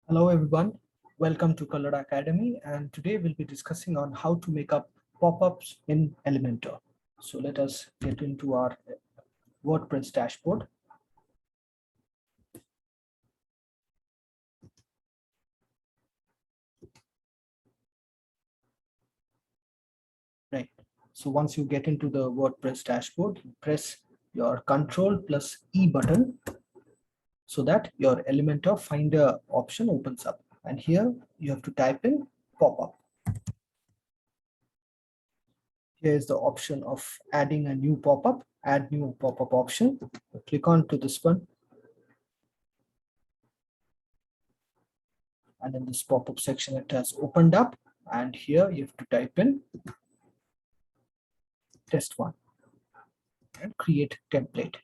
Hello everyone, welcome to Kallada Academy, and today we'll be discussing on how to make up pop-ups in Elementor. So let us get into our WordPress dashboard. Right. So once you get into the WordPress dashboard, you press your Ctrl+E button so that your Elementor Finder option opens up. And here you have to type in pop-up. Here is the option of adding a new pop-up, add new pop-up option. Click on to this one. And in this pop-up section, it has opened up. And here you have to type in test1 and create template.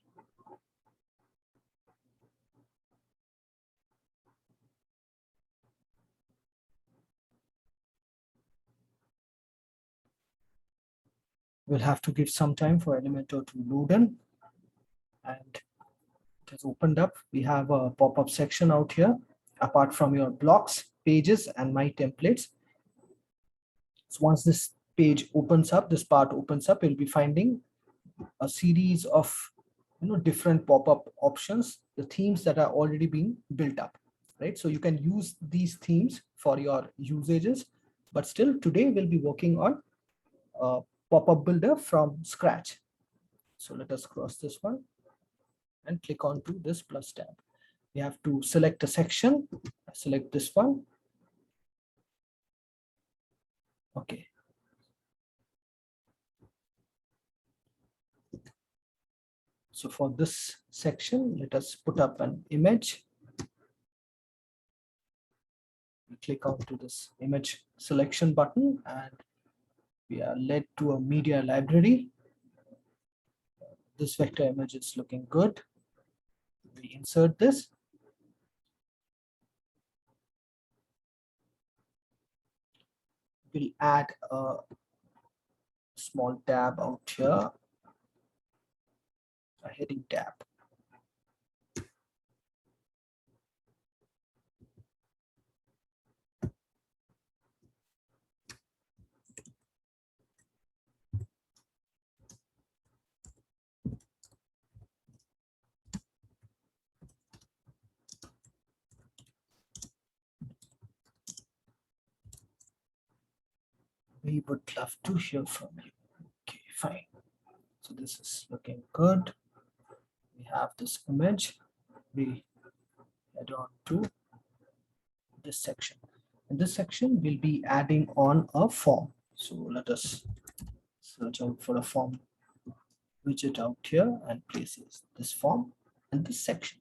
We'll have to give some time for Elementor to load in. And it has opened up. We have a pop-up section out here, apart from your blocks, pages, and my templates. So once this page opens up, this part opens up, you'll be finding a series of different pop-up options, the themes that are already being built up, right? So you can use these themes for your usages, but still today we'll be working on a pop-up builder from scratch. So let us cross this one and click on to this plus tab. We have to select a section, select this one. Okay. So for this section, let us put up an image. We click on to this image selection button and we are led to a media library. This vector image is looking good. We insert this. We'll add a small tab out here, a heading tab. We would love to hear from you. Okay, fine. So this is looking good. We have this image. We head on to this section. In this section, we'll be adding on a form. So let us search out for a form widget out here and places this form in this section.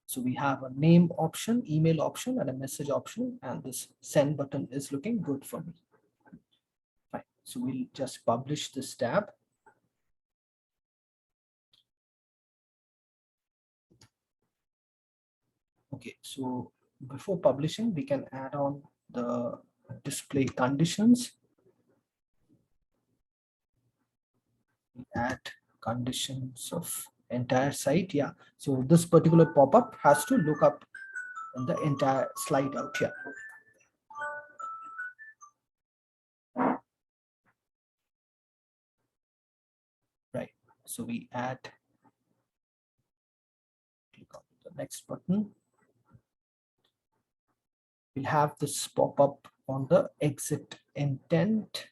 So we have a name option, email option, and a message option, and this send button is looking good for me. Fine. So we'll just publish this tab. Okay, so before publishing, we can add on the display conditions. We add conditions of entire site. Yeah, so this particular pop-up has to look up in the entire slide out here. Right, so we add, click on the next button. We'll have this pop-up on the exit intent.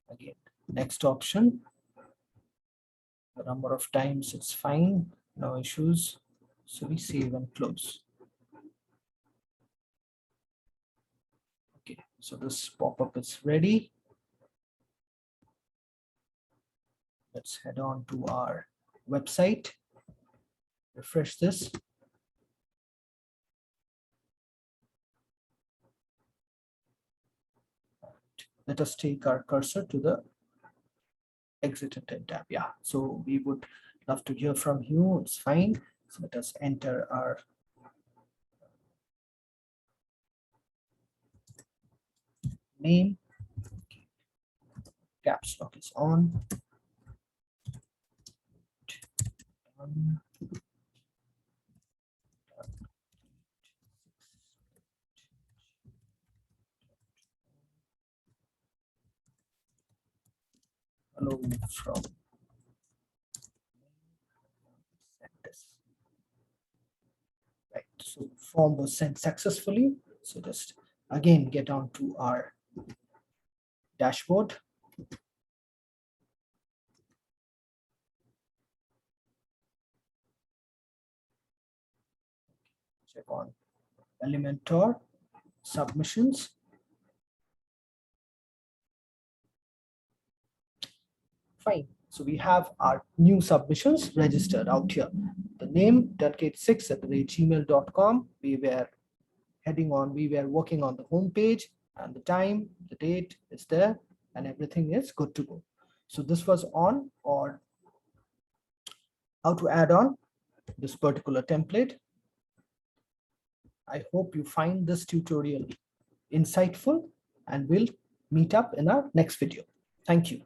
Again, next option. The number of times it's fine, no issues. So we save and close. Okay, so this pop-up is ready. Let's head on to our website. Refresh this. Let us take our cursor to the exit intent tab. Yeah, so we would love to hear from you. It's fine. So let us enter our name. Caps lock is on. like this. Right, so form was sent successfully. So just again get on to our dashboard. Check on Elementor submissions. Fine. So we have our new submissions registered out here. The name duckate6@gmail.com. We were working on the home page, and the time, the date is there, and everything is good to go. So this was on, or how to add on this particular template. I hope you find this tutorial insightful, and we'll meet up in our next video. Thank you.